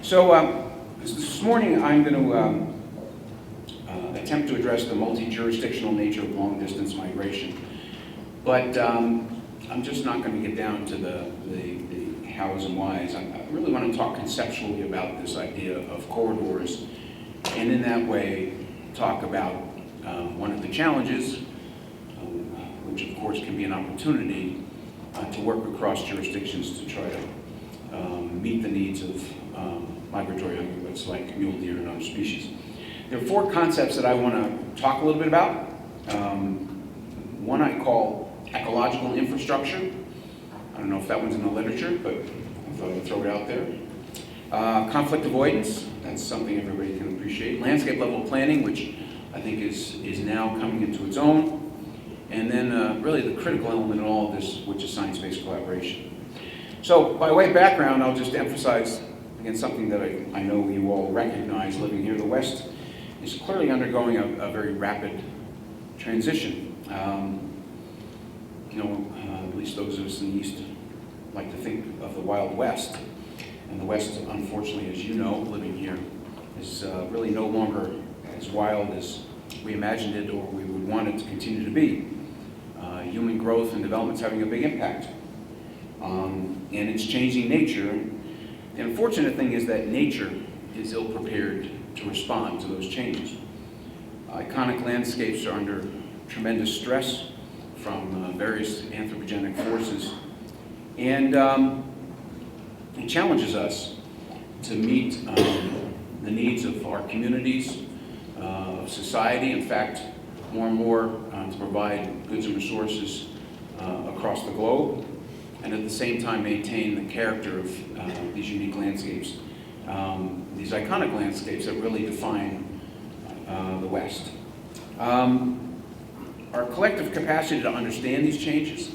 This morning I'm going to attempt to address the multi-jurisdictional nature of long-distance migration. But I'm just not going to get down to the hows and whys. I really want to talk conceptually about this idea of corridors, and in that way talk about one of the challenges, which of course can be an opportunity to work across jurisdictions to try to meet the needs of migratory ungulates like mule deer and other species. There are four concepts that I want to talk a little bit about. One I call ecological infrastructure. I don't know if that one's in the literature, but I thought I'd throw it out there. Conflict avoidance, that's something everybody can appreciate. Landscape level planning, which I think is now coming into its own. And then really the critical element in all of this, which is science-based collaboration. So by way of background, I'll just emphasize, again, something that I know you all recognize living here. The West is clearly undergoing a very rapid transition. At least those of us in the East like to think of the Wild West. And the West, unfortunately, as you know, living here, is really no longer as wild as we imagined it or we would want it to continue to be. Human growth and development is having a big impact. And it's changing nature. The unfortunate thing is that nature is ill-prepared to respond to those changes. Iconic landscapes are under tremendous stress from various anthropogenic forces, and it challenges us to meet the needs of our communities, of society, in fact, more and more to provide goods and resources across the globe, and at the same time maintain the character of these unique landscapes, these iconic landscapes that really define the West. Our collective capacity to understand these changes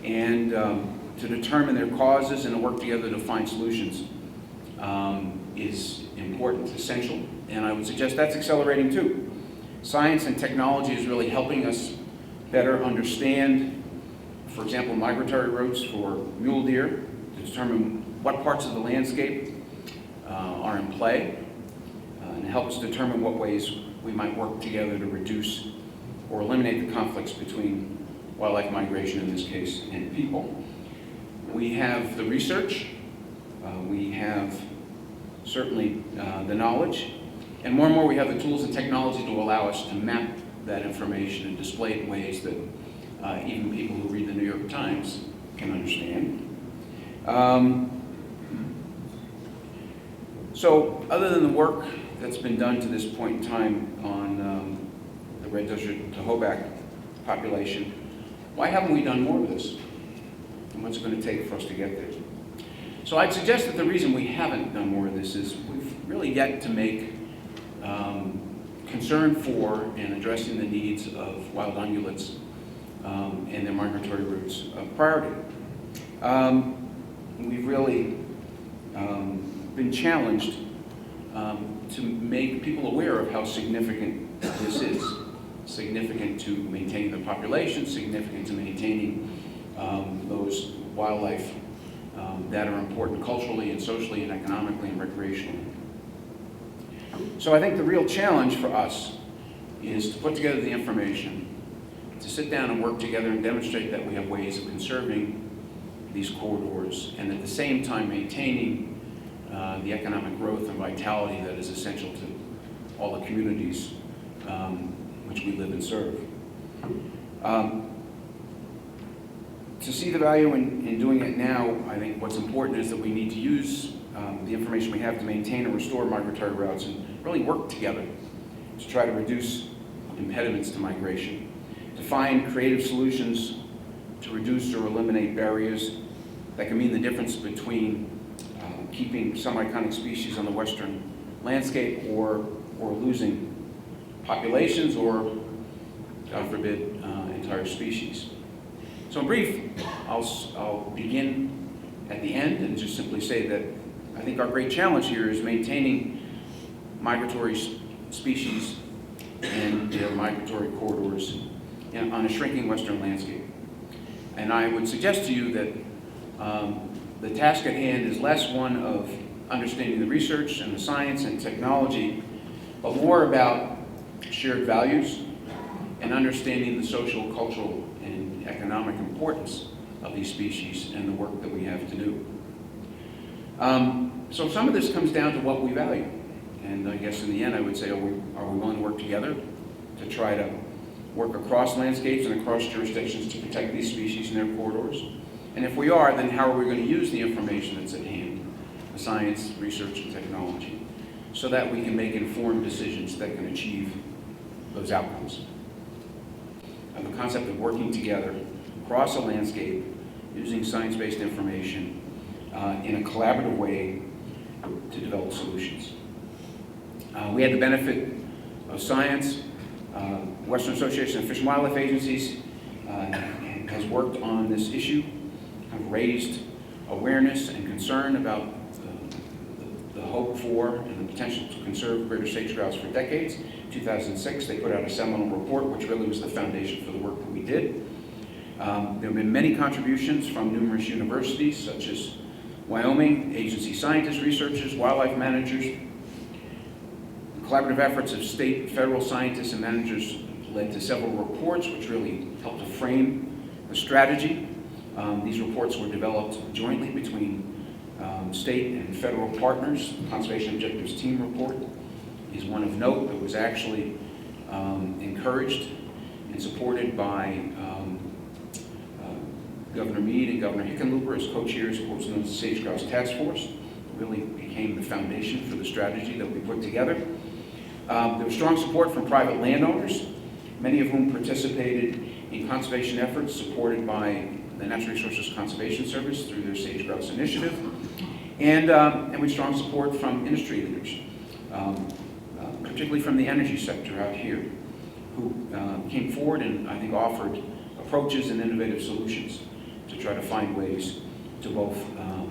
and to determine their causes and to work together to find solutions is important, essential, and I would suggest that's accelerating too. Science and technology is really helping us better understand, for example, migratory routes for mule deer, to determine what parts of the landscape are in play, and help us determine what ways we might work together to reduce or eliminate the conflicts between wildlife migration, in this case, and people. We have the research, we have certainly the knowledge, and more we have the tools and technology to allow us to map that information and display it in ways that even people who read the New York Times can understand. So other than the work that's been done to this point in time on the red desert to hoback population, why haven't we done more of this? And what's it going to take for us to get there? So I'd suggest that the reason we haven't done more of this is we've really yet to make concern for and addressing the needs of wild ungulates and their migratory routes a priority. We've really been challenged to make people aware of how significant this is. Significant to maintaining the population, significant to maintaining those wildlife that are important culturally and socially and economically and recreationally. So I think the real challenge for us is to put together the information, to sit down and work together and demonstrate that we have ways of conserving these corridors and at the same time maintaining the economic growth and vitality that is essential to all the communities which we live and serve. To see the value in doing it now, I think what's important is that we need to use the information we have to maintain and restore migratory routes and really work together to try to reduce impediments to migration, to find creative solutions to reduce or eliminate barriers that can mean the difference between keeping some iconic species on the Western landscape or losing populations or, God forbid, entire species. So in brief, I'll begin at the end and just simply say that I think our great challenge here is maintaining migratory species and their migratory corridors on a shrinking Western landscape. And I would suggest to you that the task at hand is less one of understanding the research and the science and technology, but more about shared values and understanding the social, cultural, and economic importance of these species and the work that we have to do. So some of this comes down to what we value. And I guess in the end I would say, are we willing to work together to try to work across landscapes and across jurisdictions to protect these species and their corridors? And if we are, then how are we going to use the information that's at hand, the science, research, and technology, so that we can make informed decisions that can achieve those outcomes? And the concept of working together across a landscape using science-based information in a collaborative way to develop solutions. We had the benefit of science. Western Association of Fish and Wildlife Agencies has worked on this issue, have raised awareness and concern about the hope for and the potential to conserve greater sage grouse for decades. In 2006, they put out a seminal report, which really was the foundation for the work that we did. There have been many contributions from numerous universities, such as Wyoming, agency scientists, researchers, wildlife managers. Collaborative efforts of state, federal scientists and managers led to several reports which really helped to frame the strategy. These reports were developed jointly between state and federal partners. The Conservation Objectives Team Report is one of note that was actually encouraged and supported by Governor Meade and Governor Hickenlooper as co-chairs of what's known as the Sage Grouse Task Force. It really became the foundation for the strategy that we put together. There was strong support from private landowners, many of whom participated in conservation efforts supported by the Natural Resources Conservation Service through their Sage Grouse Initiative, and with strong support from industry leaders, particularly from the energy sector out here, who came forward and I think offered approaches and innovative solutions to try to find ways to both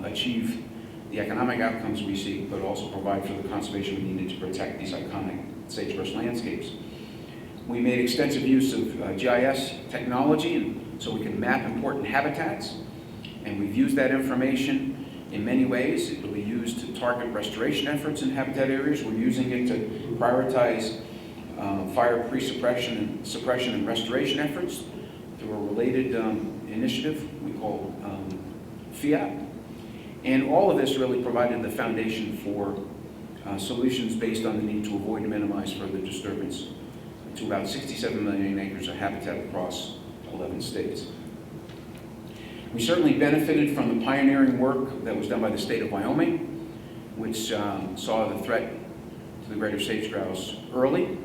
achieve the economic outcomes we seek, but also provide for the conservation we needed to protect these iconic sagebrush landscapes. We made extensive use of GIS technology so we can map important habitats, and we've used that information in many ways. It will be used to target restoration efforts in habitat areas. We're using it to prioritize fire pre-suppression and suppression and restoration efforts through a related initiative we call FIAP. And all of this really provided the foundation for solutions based on the need to avoid and minimize further disturbance to about 67 million acres of habitat across 11 states. We certainly benefited from the pioneering work that was done by the state of Wyoming, which saw the threat to the greater sage grouse early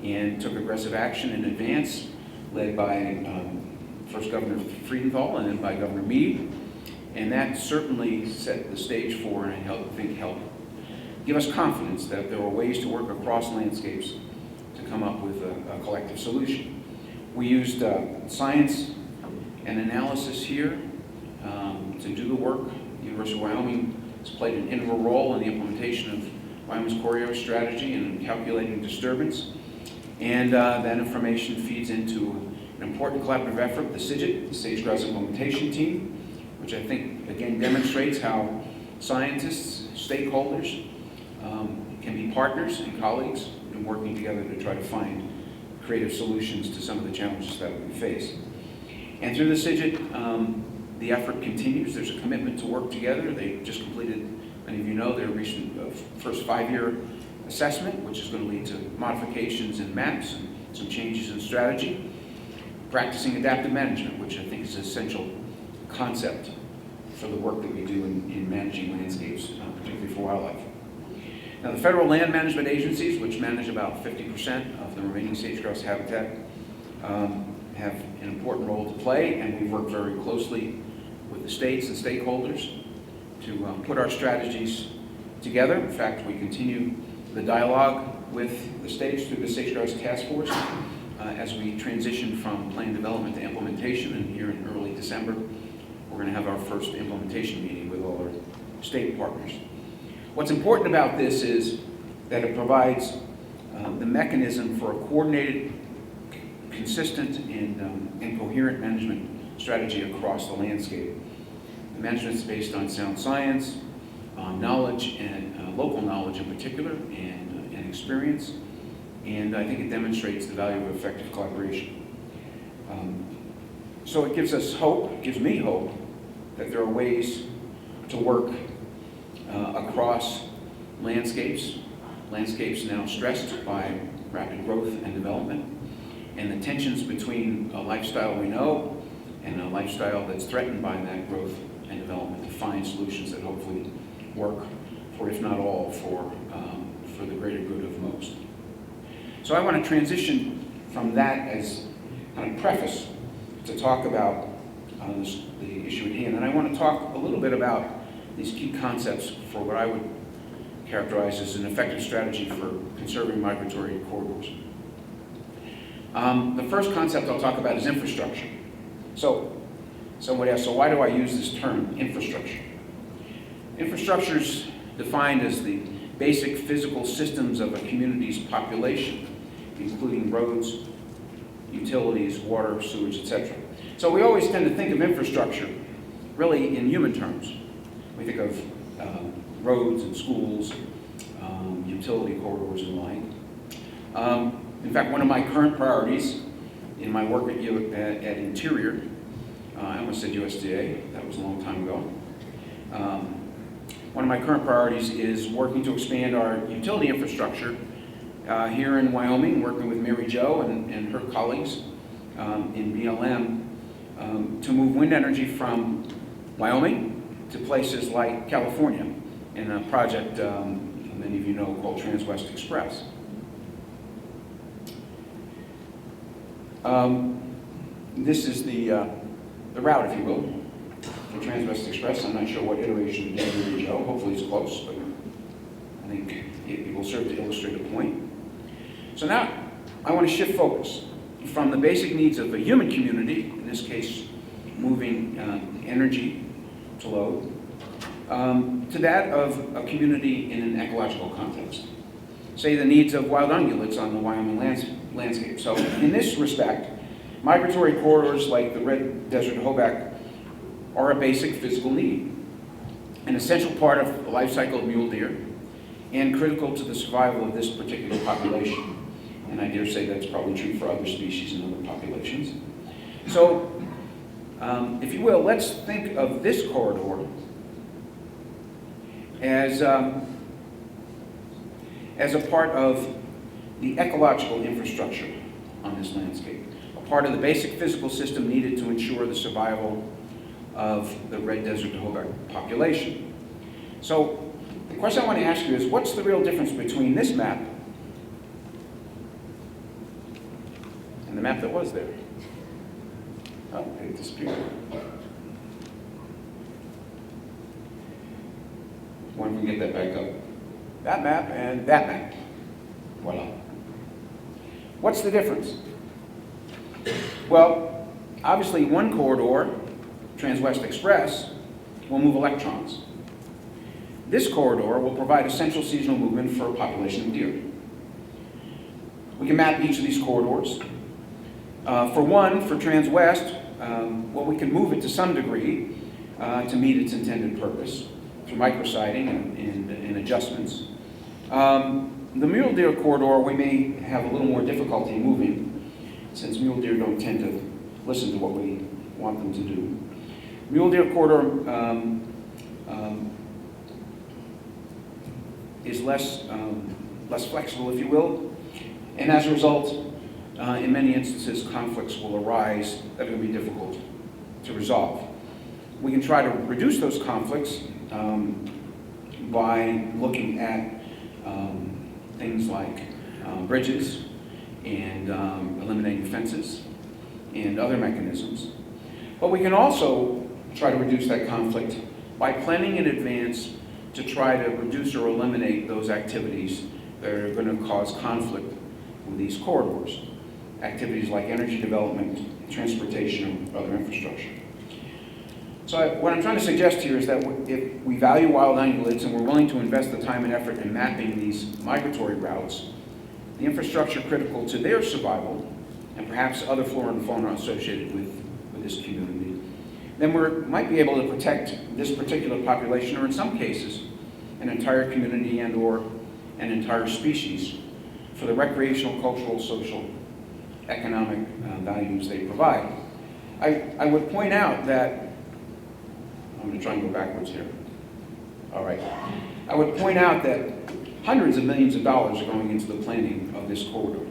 and took aggressive action in advance, led by first Governor Friedenthal and then by Governor Meade. And that certainly set the stage for, and I think helped give us confidence that there are ways to work across landscapes to come up with a collective solution. We used science and analysis here to do the work. The University of Wyoming has played an integral role in the implementation of Wyoming's Corridor strategy and in calculating disturbance. And that information feeds into an important collaborative effort, the SIGIT, the Sage Grouse Implementation Team, which I think, again, demonstrates how scientists, stakeholders, can be partners and colleagues in working together to try to find creative solutions to some of the challenges that we face. And through the SIGIT, the effort continues. There's a commitment to work together. They just completed, many of you know, their recent first 5-year assessment, which is going to lead to modifications in maps and some changes in strategy. Practicing adaptive management, which I think is an essential concept for the work that we do in managing landscapes, particularly for wildlife. Now, the federal land management agencies, which manage about 50% of the remaining sage grouse habitat, have an important role to play, and we work very closely with the states and stakeholders to put our strategies together. In fact, we continue the dialogue with the states through the Sage Grouse Task Force as we transition from plan development to implementation, and here in early December, we're going to have our first implementation meeting with all our state partners. What's important about this is that it provides the mechanism for a coordinated, consistent, and coherent management strategy across the landscape. The management is based on sound science, knowledge and local knowledge in particular and experience. And I think it demonstrates the value of effective collaboration. So it gives us hope, gives me hope, that there are ways to work across landscapes now stressed by rapid growth and development, and the tensions between a lifestyle we know and a lifestyle that's threatened by that growth and development, to find solutions that hopefully work for, if not all, for the greater good of most. So I want to transition from that as kind of preface to talk about the issue at hand. And I want to talk a little bit about these key concepts for what I would characterize as an effective strategy for conserving migratory corridors. The first concept I'll talk about is infrastructure. So somebody asked, so why do I use this term, infrastructure? Infrastructure is defined as the basic physical systems of a community's population, including roads, utilities, water, sewage, etc. So we always tend to think of infrastructure really in human terms. We think of roads and schools, utility corridors and the like. In fact, one of my current priorities in my work at Interior, I almost said USDA, that was a long time ago. One of my current priorities is working to expand our utility infrastructure here in Wyoming, working with Mary Jo and her colleagues in BLM to move wind energy from Wyoming to places like California in a project many of you know called Trans-West Express. This is the route, if you will, for Trans-West Express. I'm not sure what iteration you did, Mary Jo. Hopefully it's close, but I think it will serve to illustrate a point. So now I want to shift focus from the basic needs of the human community, in this case moving energy to load, to that of a community in an ecological context. Say the needs of wild ungulates on the Wyoming landscape. So in this respect, migratory corridors like the Red Desert Hoback are a basic physical need, an essential part of the life cycle of mule deer, and critical to the survival of this particular population. And I dare say that's probably true for other species and other populations. So, if you will, let's think of this corridor as a part of the ecological infrastructure on this landscape, a part of the basic physical system needed to ensure the survival of the Red Desert Hoback population. So, the question I want to ask you is, what's the real difference between this map and the map that was there? Oh, it disappeared. One can get that back up. That map and that map. Voila. What's the difference? Well, obviously one corridor, Trans-West Express, will move electrons. This corridor will provide essential seasonal movement for a population of deer. We can map each of these corridors. For one, for Trans-West, well, we can move it to some degree to meet its intended purpose through micrositing and adjustments. The mule deer corridor we may have a little more difficulty moving, since mule deer don't tend to listen to what we want them to do. Mule deer corridor is less flexible, if you will, and as a result, in many instances, conflicts will arise that will be difficult to resolve. We can try to reduce those conflicts by looking at things like bridges and eliminating fences and other mechanisms. But we can also try to reduce that conflict by planning in advance to try to reduce or eliminate those activities that are going to cause conflict with these corridors. Activities like energy development, transportation, or other infrastructure. So what I'm trying to suggest here is that if we value wild ungulates and we're willing to invest the time and effort in mapping these migratory routes, the infrastructure critical to their survival, and perhaps other flora and fauna associated with this community, then we might be able to protect this particular population, or in some cases, an entire community and/or an entire species for the recreational, cultural, social, economic values they provide. I would point out that, I'm going to try and go backwards here. All right. I would point out that hundreds of millions of dollars are going into the planning of this corridor.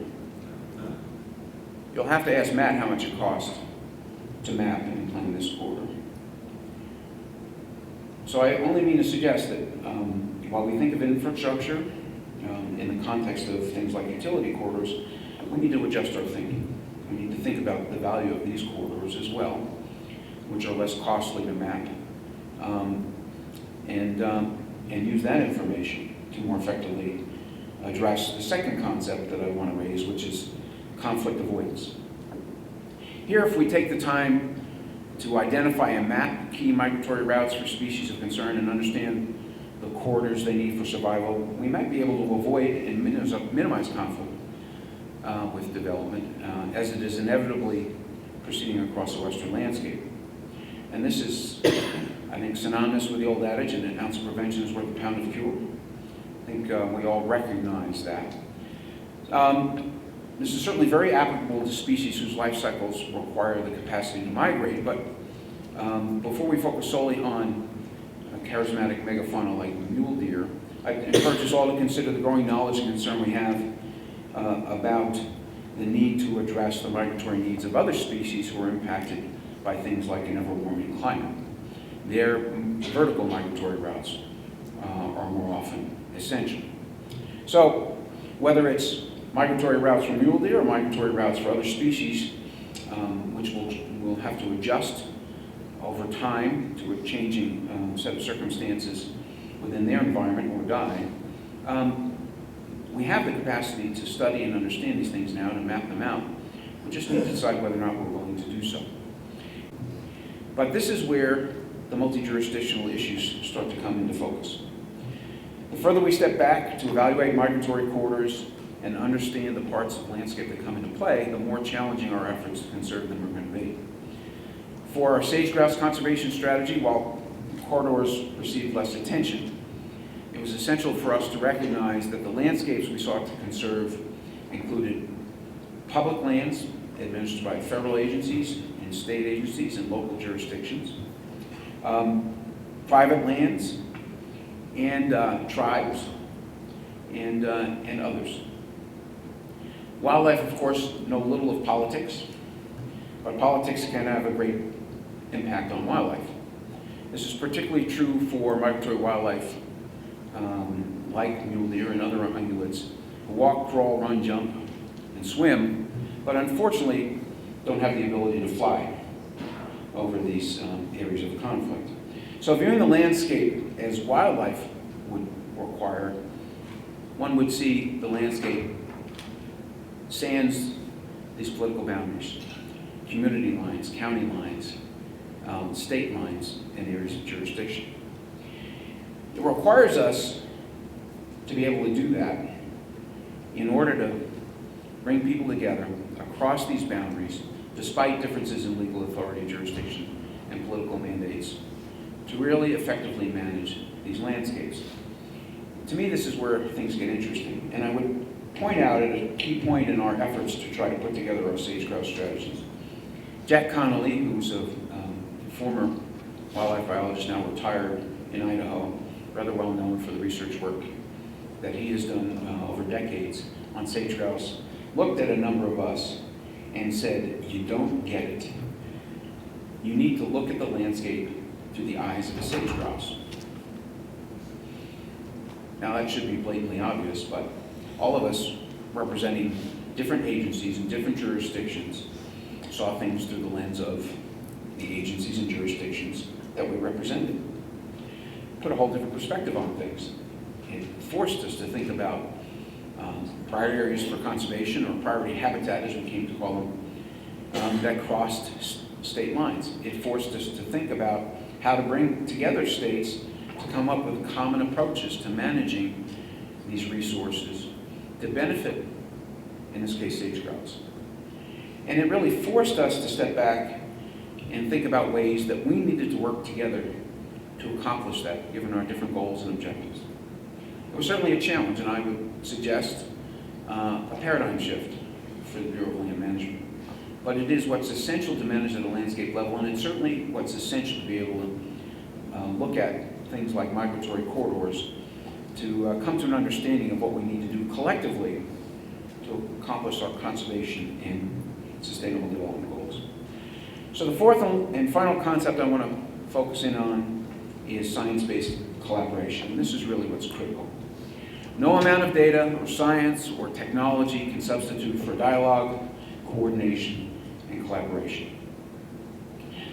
You'll have to ask Matt how much it costs to map and plan this corridor. So I only mean to suggest that while we think of infrastructure in the context of things like utility corridors, we need to adjust our thinking. We need to think about the value of these corridors as well, which are less costly to map, and use that information to more effectively address the second concept that I want to raise, which is conflict avoidance. Here, if we take the time to identify and map key migratory routes for species of concern and understand the corridors they need for survival, we might be able to avoid and minimize conflict with development, as it is inevitably proceeding across the Western landscape. And this is, I think, synonymous with the old adage, an ounce of prevention is worth a pound of cure. I think we all recognize that. This is certainly very applicable to species whose life cycles require the capacity to migrate, but before we focus solely on a charismatic megafauna like mule deer, I encourage us all to consider the growing knowledge and concern we have about the need to address the migratory needs of other species who are impacted by things like an ever-warming climate. Their vertical migratory routes are more often essential. So whether it's migratory routes for mule deer or migratory routes for other species, which will have to adjust over time to a changing set of circumstances within their environment or die, we have the capacity to study and understand these things now and to map them out. We just need to decide whether or not we're willing to do so. But this is where the multi-jurisdictional issues start to come into focus. The further we step back to evaluate migratory corridors and understand the parts of the landscape that come into play, the more challenging our efforts to conserve them are going to be. For our sage-grouse conservation strategy, while corridors received less attention, it was essential for us to recognize that the landscapes we sought to conserve included public lands administered by federal agencies and state agencies and local jurisdictions, private lands, and tribes, and others. Wildlife, of course, know little of politics, but politics can have a great impact on wildlife. This is particularly true for migratory wildlife like mule deer and other ungulates who walk, crawl, run, jump, and swim, but unfortunately don't have the ability to fly over these areas of conflict. So viewing the landscape as wildlife would require, one would see the landscape sans these political boundaries, community lines, county lines, state lines, and areas of jurisdiction. It requires us to be able to do that in order to bring people together across these boundaries, despite differences in legal authority, jurisdiction, and political mandates, to really effectively manage these landscapes. To me, this is where things get interesting, and I would point out at a key point in our efforts to try to put together our sage-grouse strategies. Jack Connolly, who's a former wildlife biologist, now retired in Idaho, rather well known for the research work that he has done over decades on sage-grouse, looked at a number of us and said, "You don't get it. You need to look at the landscape through the eyes of a sage-grouse." Now that should be blatantly obvious, but all of us representing different agencies and different jurisdictions saw things through the lens of the agencies and jurisdictions that we represented. Put a whole different perspective on things. It forced us to think about priority areas for conservation, or priority habitat as we came to call them, that crossed state lines. It forced us to think about how to bring together states to come up with common approaches to managing these resources to benefit, in this case, sage-grouse. And it really forced us to step back and think about ways that we needed to work together to accomplish that, given our different goals and objectives. It was certainly a challenge, and I would suggest a paradigm shift for the Bureau of Land Management. But it is what's essential to manage at a landscape level, and it's certainly what's essential to be able to look at things like migratory corridors to come to an understanding of what we need to do collectively to accomplish our conservation and sustainable development goals. So the fourth and final concept I want to focus in on is science-based collaboration. This is really what's critical. No amount of data or science or technology can substitute for dialogue, coordination, and collaboration.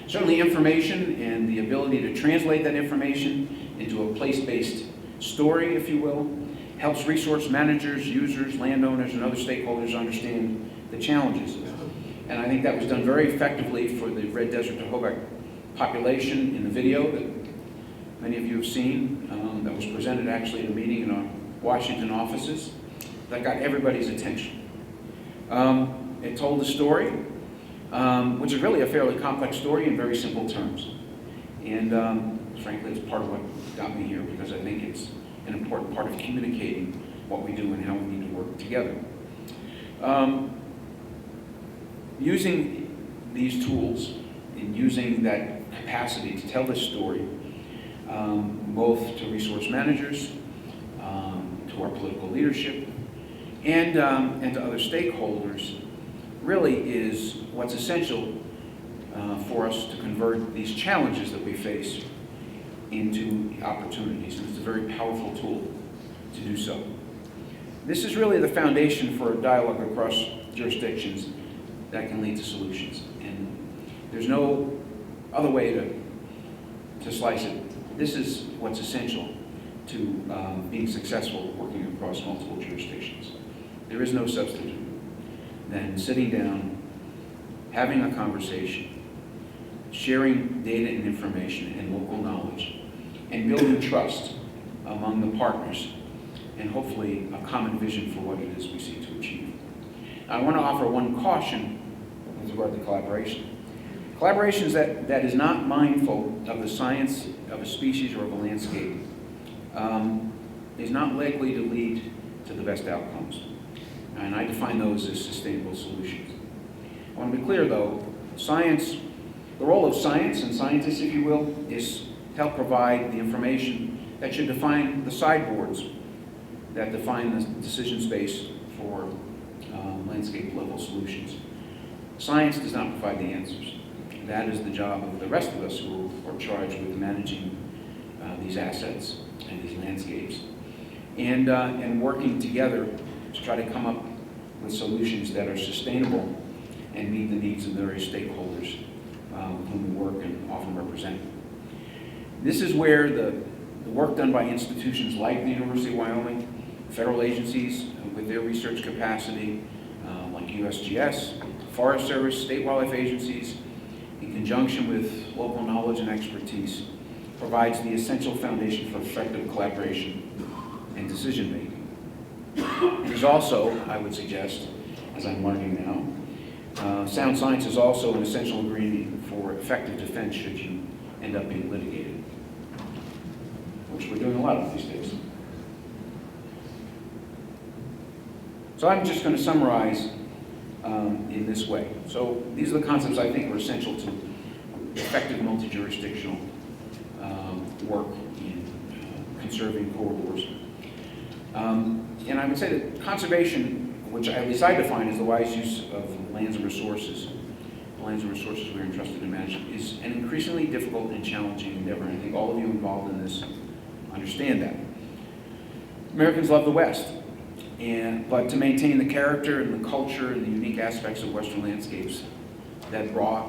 Certainly information and the ability to translate that information into a place-based story, if you will, helps resource managers, users, landowners, and other stakeholders understand the challenges. And I think that was done very effectively for the Red Desert to Hobart population in the video that many of you have seen, that was presented actually at a meeting in our Washington offices, that got everybody's attention. It told the story, which is really a fairly complex story in very simple terms. And frankly, it's part of what got me here, because I think it's an important part of communicating what we do and how we need to work together. Using these tools and using that capacity to tell this story, both to resource managers, to our political leadership, and to other stakeholders, really is what's essential for us to convert these challenges that we face into opportunities, and it's a very powerful tool to do so. This is really the foundation for a dialogue across jurisdictions that can lead to solutions, and there's no other way to slice it. This is what's essential to being successful working across multiple jurisdictions. There is no substitute than sitting down, having a conversation, sharing data and information and local knowledge, and building trust among the partners, and hopefully a common vision for what it is we seek to achieve. Now, I want to offer one caution with regard to collaboration. Collaboration is that is not mindful of the science of a species or of a landscape is not likely to lead to the best outcomes. And I define those as sustainable solutions. I want to be clear, though, science, the role of science and scientists, if you will, is to help provide the information that should define the sideboards that define the decision space for landscape level solutions. Science does not provide the answers. That is the job of the rest of us who are charged with managing these assets and these landscapes, and working together to try to come up with solutions that are sustainable and meet the needs of the various stakeholders with whom we work and often represent. This is where the work done by institutions like the University of Wyoming, federal agencies with their research capacity, like USGS, Forest Service, state wildlife agencies, in conjunction with local knowledge and expertise, provides the essential foundation for effective collaboration and decision making. It is also, I would suggest, as I'm learning now, sound science is also an essential ingredient for effective defense should you end up being litigated, which we're doing a lot of these days. So I'm just going to summarize in this way. So these are the concepts I think are essential to effective multi-jurisdictional work in conserving corridors. And I would say that conservation, which at least I define as the wise use of lands and resources, the lands and resources we're entrusted to manage, is an increasingly difficult and challenging endeavor. And I think all of you involved in this understand that. Americans love the West, but to maintain the character and the culture and the unique aspects of Western landscapes that brought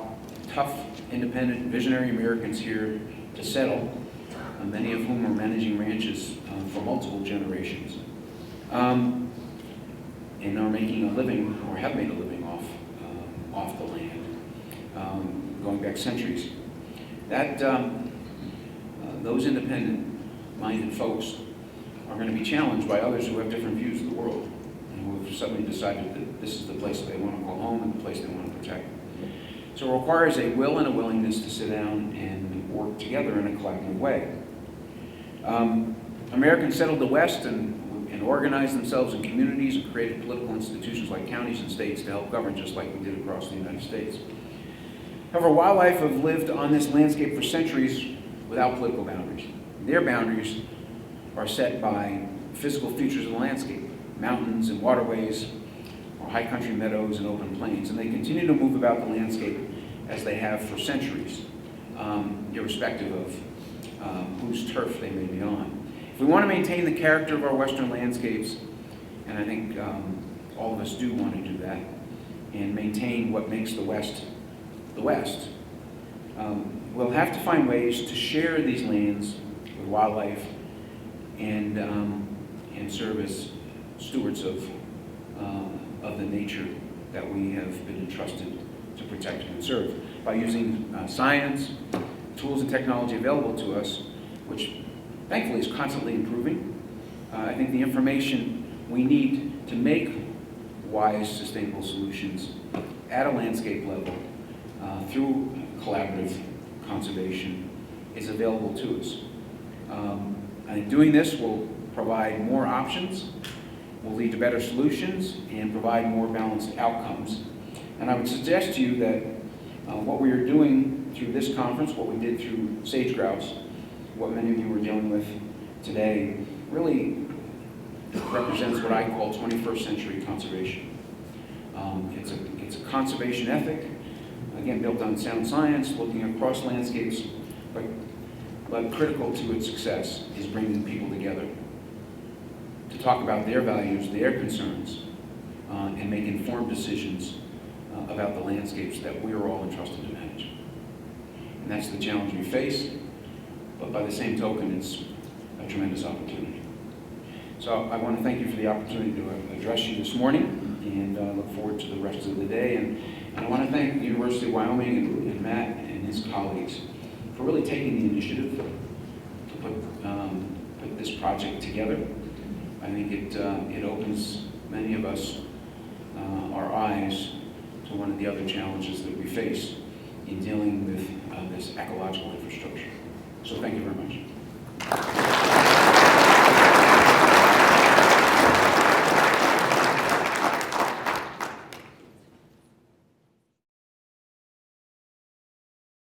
tough, independent, visionary Americans here to settle, many of whom are managing ranches for multiple generations, and are making a living, or have made a living off the land, going back centuries. That those independent-minded folks are going to be challenged by others who have different views of the world, and who have suddenly decided that this is the place that they want to call home and the place they want to protect. So it requires a will and a willingness to sit down and work together in a collaborative way. Americans settled the West and organized themselves in communities and created political institutions like counties and states to help govern, just like we did across the United States. However, wildlife have lived on this landscape for centuries without political boundaries. Their boundaries are set by physical features of the landscape, mountains and waterways, or high country meadows and open plains, and they continue to move about the landscape as they have for centuries, irrespective of whose turf they may be on. If we want to maintain the character of our Western landscapes, and I think all of us do want to do that, and maintain what makes the West, we'll have to find ways to share these lands with wildlife and serve as stewards of the nature that we have been entrusted to protect and conserve by using science, tools and technology available to us, which thankfully is constantly improving. I think the information we need to make wise, sustainable solutions at a landscape level through collaborative conservation is available to us. I think doing this will provide more options, will lead to better solutions, and provide more balanced outcomes. And I would suggest to you that what we are doing through this conference, what we did through sage grouse, what many of you are dealing with today, really represents what I call 21st century conservation. It's a conservation ethic, again, built on sound science, looking across landscapes, but critical to its success is bringing people together to talk about their values, their concerns, and make informed decisions about the landscapes that we are all entrusted to manage. And that's the challenge we face, but by the same token, it's a tremendous opportunity. So I want to thank you for the opportunity to address you this morning, and look forward to the rest of the day. And I want to thank the University of Wyoming and Matt and his colleagues for really taking the initiative to put this project together. I think it opens many of us our eyes to one of the other challenges that we face in dealing with this ecological infrastructure. So thank you very much.